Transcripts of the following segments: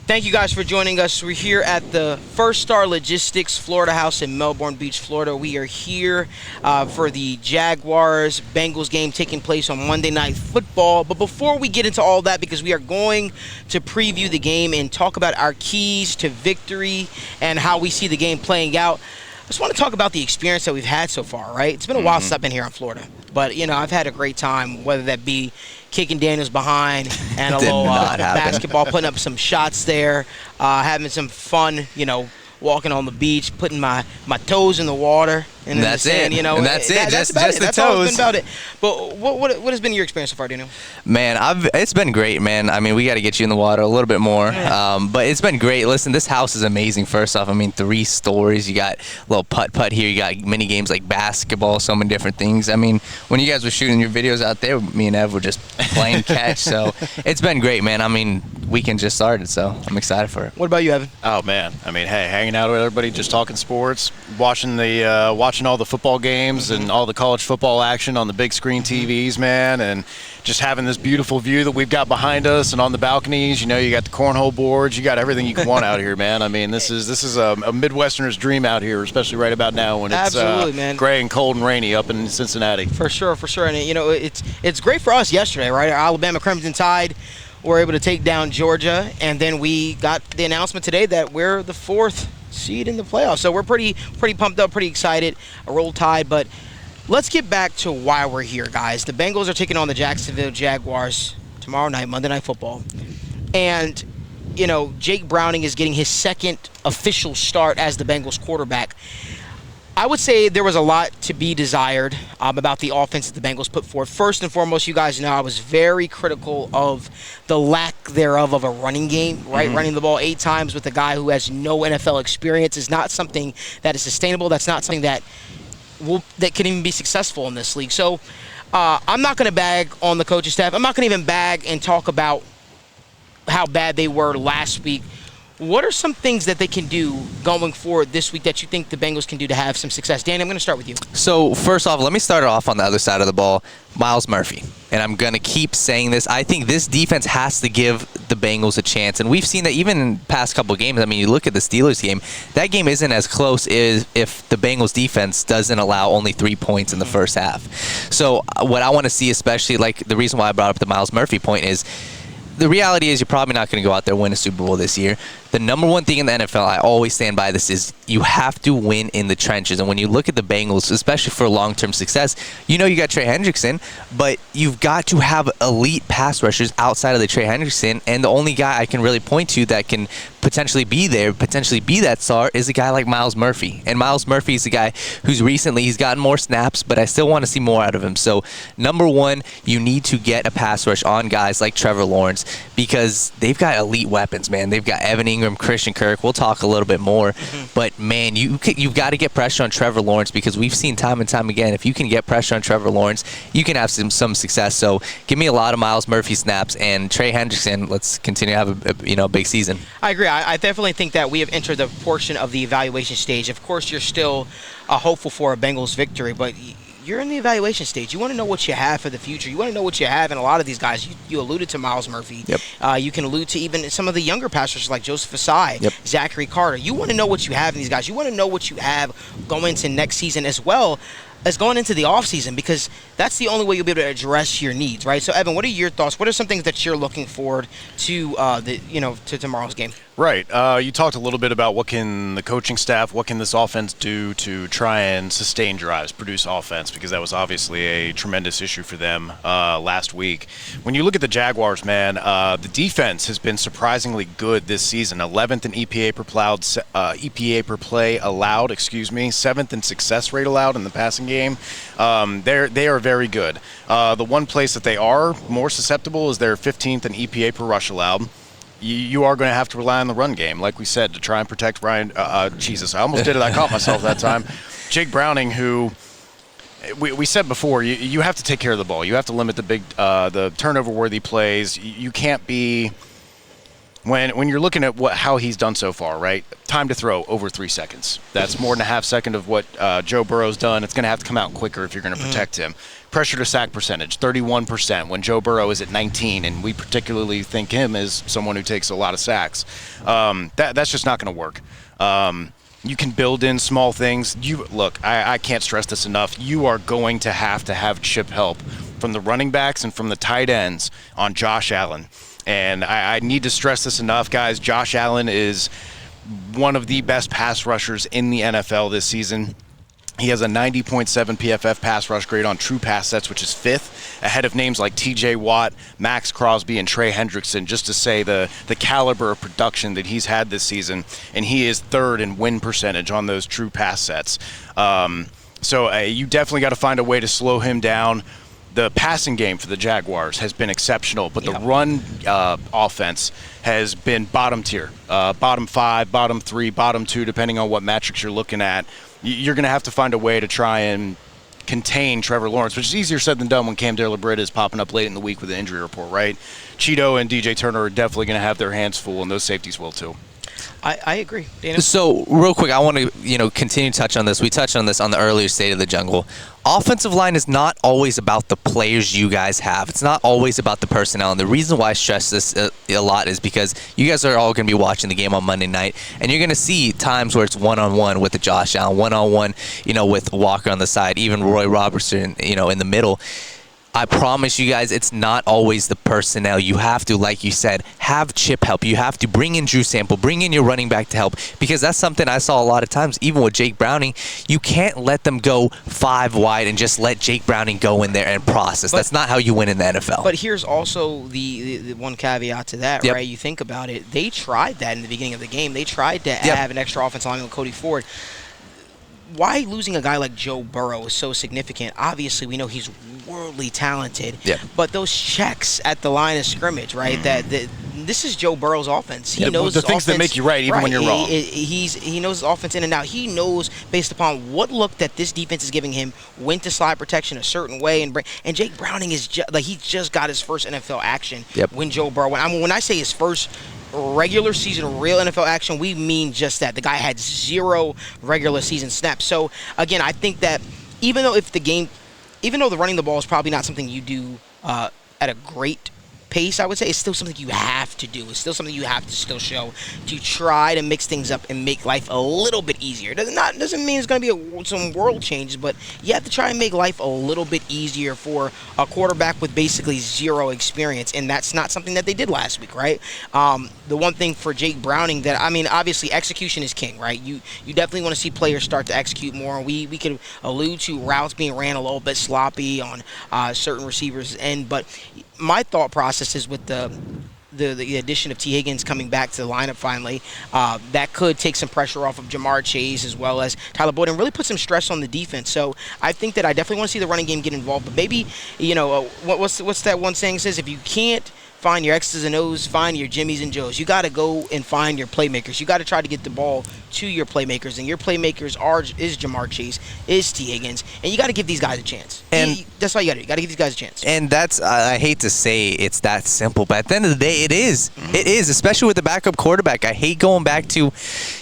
Thank you guys for joining us. We're here at the First Star Logistics Florida House in Melbourne Beach, Florida. We are here for the Jaguars Bengals game taking place on Monday Night Football. But before we get into all that, because we are going to preview the game and talk about our keys to victory and how we see the game playing out, I just want to talk about the experience that we've had so far, right? It's been a while since I've been here in Florida. But, I've had a great time, whether that be kicking Daniels behind and a little basketball, putting up some shots there, having some fun, walking on the beach, putting my toes in the water. And that's the sand, it. And that's it. That's just the that's toes. All it's been about it. But what has been your experience so far, Daniel? Man, it's been great, man. I mean, we got to get you in the water a little bit more. But it's been great. Listen, this house is amazing. First off, 3 stories. You got a little putt-putt here. You got mini games like basketball, so many different things. I mean, when you guys were shooting your videos out there, me and Ev were just playing catch. So it's been great, man. Weekend just started, so I'm excited for it. What about you, Evan? Oh, man. Hey, hanging out with everybody, just talking sports, watching all the football games and all the college football action on the big screen TVs, man, and just having this beautiful view that we've got behind us and on the balconies. You got the cornhole boards. You got everything you can want out here, man. This is a Midwesterner's dream out here, especially right about now when it's man. gray and cold and rainy up in Cincinnati. For sure. And, it's great for us yesterday, right? Our Alabama Crimson Tide were able to take down Georgia, and then we got the announcement today that we're the 4th seed in the playoffs. So we're pretty pumped up, pretty excited. A Roll Tide, but let's get back to why we're here, guys. The Bengals are taking on the Jacksonville Jaguars tomorrow night, Monday Night Football. And, Jake Browning is getting his 2nd official start as the Bengals quarterback. I would say there was a lot to be desired about the offense that the Bengals put forth. First and foremost, you guys know I was very critical of the lack thereof of a running game, right? Running the ball 8 times with a guy who has no NFL experience is not something that is sustainable. That's not something that can even be successful in this league. So I'm not going to bag on the coaching staff. I'm not going to even bag and talk about how bad they were last week. What are some things that they can do going forward this week that you think the Bengals can do to have some success? Danny, I'm going to start with you. So, first off, let me start it off on the other side of the ball. Myles Murphy. And I'm going to keep saying this. I think this defense has to give the Bengals a chance. And we've seen that even in the past couple of games. You look at the Steelers game. That game isn't as close as if the Bengals defense doesn't allow only 3 points in the first half. So, what I want to see, especially, the reason why I brought up the Myles Murphy point is, the reality is you're probably not going to go out there and win a Super Bowl this year. The number one thing in the NFL, I always stand by this, is you have to win in the trenches. And when you look at the Bengals, especially for long-term success, you got Trey Hendrickson, but you've got to have elite pass rushers outside of the Trey Hendrickson. And the only guy I can really point to that can potentially be that star, is a guy like Myles Murphy. And Myles Murphy is a guy who's he's gotten more snaps, but I still want to see more out of him. So, number one, you need to get a pass rush on guys like Trevor Lawrence, because they've got elite weapons, man. They've got Evan Ingram, Christian Kirk. We'll talk a little bit more. But, man, you've got to get pressure on Trevor Lawrence, because we've seen time and time again, if you can get pressure on Trevor Lawrence, you can have some success. So give me a lot of Myles Murphy snaps, and Trey Hendrickson, let's continue to have a big season. I agree. I definitely think that we have entered the portion of the evaluation stage. Of course, you're still hopeful for a Bengals victory, but you're in the evaluation stage. You want to know what you have for the future. You want to know what you have in a lot of these guys. You alluded to Myles Murphy. Yep. You can allude to even some of the younger passers like Joseph Asai, yep, Zachary Carter. You want to know what you have in these guys. You want to know what you have going into next season as well as going into the offseason, because that's the only way you'll be able to address your needs, right? So, Evan, what are your thoughts? What are some things that you're looking forward to to tomorrow's game? Right. You talked a little bit about what can the coaching staff, what can this offense do to try and sustain drives, produce offense, because that was obviously a tremendous issue for them last week. When you look at the Jaguars, man, the defense has been surprisingly good this season. 11th in EPA per play allowed, 7th in success rate allowed in the passing game. They are very good. The one place that they are more susceptible is their 15th in EPA per rush allowed. You are going to have to rely on the run game, like we said, to try and protect Ryan. Jesus, I almost did it. I caught myself that time. Jake Browning, who we said before, you have to take care of the ball. You have to limit the turnover-worthy plays. You can't be when you're looking at how he's done so far, right? Time to throw over 3 seconds. That's more than a half second of what Joe Burrow's done. It's going to have to come out quicker if you're going to protect him. Pressure to sack percentage, 31%, when Joe Burrow is at 19, and we particularly think him as someone who takes a lot of sacks. That's just not going to work. You can build in small things. Look, I can't stress this enough. You are going to have chip help from the running backs and from the tight ends on Josh Allen. And I need to stress this enough, guys. Josh Allen is one of the best pass rushers in the NFL this season. He has a 90.7 PFF pass rush grade on true pass sets, which is 5th, ahead of names like TJ Watt, Max Crosby, and Trey Hendrickson, just to say the caliber of production that he's had this season. And he is 3rd in win percentage on those true pass sets. So you definitely got to find a way to slow him down. The passing game for the Jaguars has been exceptional, but the run offense has been bottom tier, bottom 5, bottom 3, bottom 2, depending on what metrics you're looking at. You're going to have to find a way to try and contain Trevor Lawrence, which is easier said than done when Cam Delabritta is popping up late in the week with an injury report, right? Cheeto and DJ Turner are definitely going to have their hands full, and those safeties will too. I agree. Daniel? So, real quick, I want to continue to touch on this. We touched on this on the earlier State of the Jungle. Offensive line is not always about the players you guys have. It's not always about the personnel. And the reason why I stress this a lot is because you guys are all going to be watching the game on Monday night, and you're going to see times where it's one-on-one with the Josh Allen, one-on-one, with Walker on the side, even Roy Robertson, in the middle. I promise you guys, it's not always the personnel. You have to, like you said, have chip help. You have to bring in Drew Sample, bring in your running back to help, because that's something I saw a lot of times, even with Jake Browning. You can't let them go 5 wide and just let Jake Browning go in there and process. That's not how you win in the NFL. But here's also the one caveat to that, right? You think about it. They tried that in the beginning of the game. They tried to have an extra offensive lineman with Cody Ford. Why losing a guy like Joe Burrow is so significant? Obviously, we know he's worldly talented, but those checks at the line of scrimmage, right? This is Joe Burrow's offense. He knows the things that make you right, even when you're wrong. He knows his offense in and out. He knows based upon what look that this defense is giving him when to slide protection a certain way. And Jake Browning is he just got his first NFL action when Joe Burrow. When I say his first regular season real NFL action, we mean just that. The guy had 0 regular season snaps. So again, I think that even though the running the ball is probably not something you do at a great pace, I would say, it's still something you have to do. It's still something you have to still show to try to mix things up and make life a little bit easier. Doesn't mean it's going to be some world changes, but you have to try and make life a little bit easier for a quarterback with basically 0 experience, and that's not something that they did last week, right? The one thing for Jake Browning that, obviously execution is king, right? You definitely want to see players start to execute more. We could allude to routes being ran a little bit sloppy on certain receivers' end, but my thought process is with the addition of T. Higgins coming back to the lineup finally, that could take some pressure off of Jamar Chase as well as Tyler Boyd and really put some stress on the defense. So I think that I definitely want to see the running game get involved. But maybe, what's that one saying says? If you can't find your X's and O's, find your Jimmys and Joes. You got to go and find your playmakers. You got to try to get the ball to your playmakers, and your playmakers is Jamar Chase, is T. Higgins, and you got to give these guys a chance. And that's all you got to do. You got to give these guys a chance. And that's I hate to say it's that simple, but at the end of the day, it is. It is, especially with the backup quarterback. I hate going back to,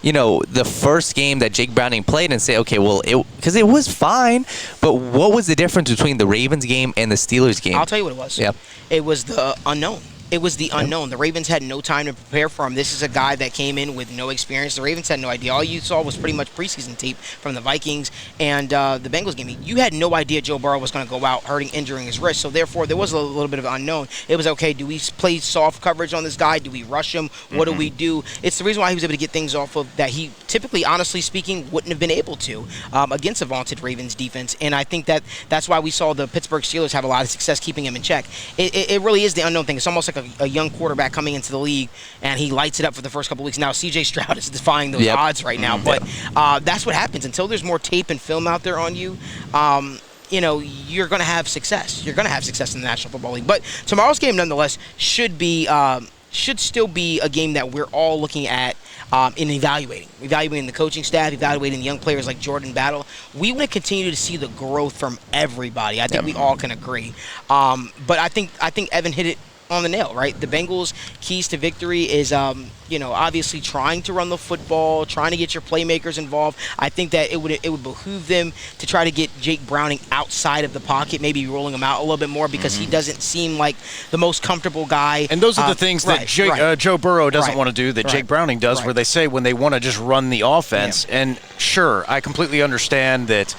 the first game that Jake Browning played and say, okay, well, because it was fine, but what was the difference between the Ravens game and the Steelers game? I'll tell you what it was. It was the unknown. It was the unknown. The Ravens had no time to prepare for him. This is a guy that came in with no experience. The Ravens had no idea. All you saw was pretty much preseason tape from the Vikings and the Bengals game. You had no idea Joe Burrow was going to go out injuring his wrist. So therefore, there was a little bit of unknown. It was, okay, do we play soft coverage on this guy? Do we rush him? What do we do? It's the reason why he was able to get things off of that he typically, honestly speaking, wouldn't have been able to against a vaunted Ravens defense. And I think that's why we saw the Pittsburgh Steelers have a lot of success keeping him in check. It really is the unknown thing. It's almost like a young quarterback coming into the league, and he lights it up for the first couple weeks. Now, C.J. Stroud is defying those odds right now, but that's what happens. Until there's more tape and film out there on you, you're going to have success. You're going to have success in the National Football League. But tomorrow's game, nonetheless, should still be a game that we're all looking at in evaluating the coaching staff, evaluating the young players like Jordan Battle. We want to continue to see the growth from everybody. I think we all can agree. But I think Evan hit it on the nail, right? The Bengals' keys to victory is, obviously trying to run the football, trying to get your playmakers involved. I think that it would behoove them to try to get Jake Browning outside of the pocket, maybe rolling him out a little bit more because he doesn't seem like the most comfortable guy. And those are the things that Joe Burrow doesn't want to do that Jake Browning does, where they say when they want to just run the offense. Yeah. And sure, I completely understand that.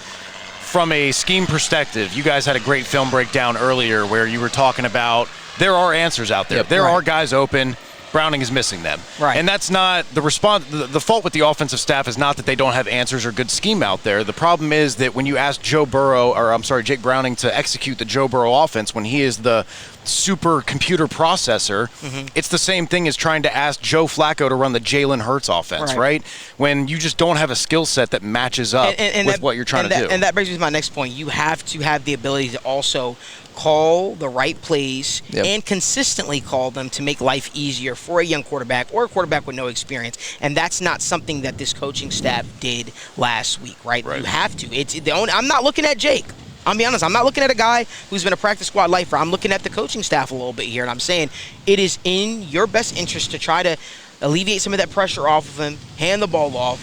From a scheme perspective, you guys had a great film breakdown earlier where you were talking about there are answers out there. Yep. There are guys open. Browning is missing them. Right. And that's not the response. The fault with the offensive staff is not that they don't have answers or good scheme out there. The problem is that when you ask Jake Browning to execute the Joe Burrow offense when he is the super computer processor, it's the same thing as trying to ask Joe Flacco to run the Jalen Hurts offense, right? When you just don't have a skill set that matches up with what you're trying to do. And that brings me to my next point. You have to have the ability to also call the right plays and consistently call them to make life easier for a young quarterback or a quarterback with no experience. And that's not something that this coaching staff did last week, right? You have to. I'm not looking at Jake. I'll be honest, I'm not looking at a guy who's been a practice squad lifer. I'm looking at the coaching staff a little bit here, and I'm saying it is in your best interest to try to alleviate some of that pressure off of him, hand the ball off,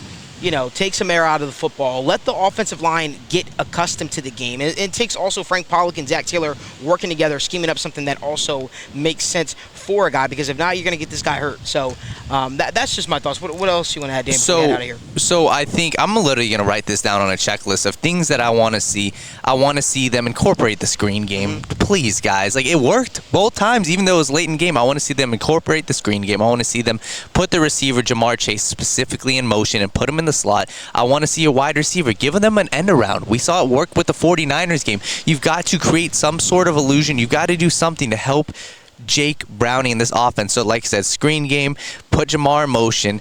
take some air out of the football, let the offensive line get accustomed to the game. It takes also Frank Pollock and Zach Taylor working together, scheming up something that also makes sense for a guy, because if not, you're going to get this guy hurt. So that's just my thoughts. What else you want to add, Dan, before we get out of here? So I think I'm literally going to write this down on a checklist of things that I want to see. I want to see them incorporate the screen game. Please, guys. Like, it worked both times, even though it was late in game. I want to see them incorporate the screen game. I want to see them put the receiver, Jamar Chase, specifically in motion and put him in the slot. I want to see a wide receiver, giving them an end around. We saw it work with the 49ers game. You've got to create some sort of illusion. You've got to do something to help Jake Browning in this offense. So like I said, screen game, put Jamar in motion,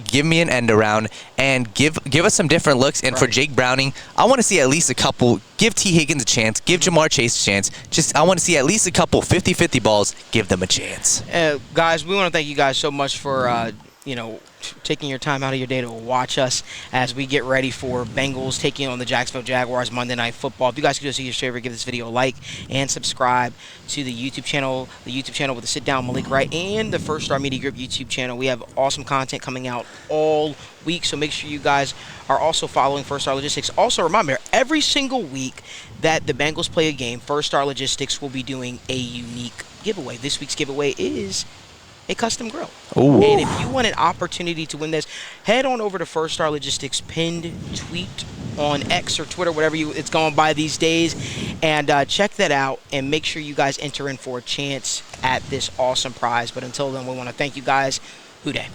give me an end around, and give us some different looks. And for Jake Browning, I want to see at least a couple. Give T. Higgins a chance. Give Jamar Chase a chance. I want to see at least a couple 50-50 balls. Give them a chance. Guys, we want to thank you guys so much for taking your time out of your day to watch us as we get ready for Bengals taking on the Jacksonville Jaguars Monday Night Football. If you guys could do us a huge favor, give this video a like and subscribe to the YouTube channel with the Sit Down Malik Wright and the First Star Media Group YouTube channel. We have awesome content coming out all week, so make sure you guys are also following First Star Logistics. Also, remember, every single week that the Bengals play a game, First Star Logistics will be doing a unique giveaway. This week's giveaway is a custom grill. Ooh. And if you want an opportunity to win this, head on over to First Star Logistics pinned tweet on X or Twitter, whatever it's going by these days, and check that out and make sure you guys enter in for a chance at this awesome prize. But until then, we want to thank you guys. Hoo day.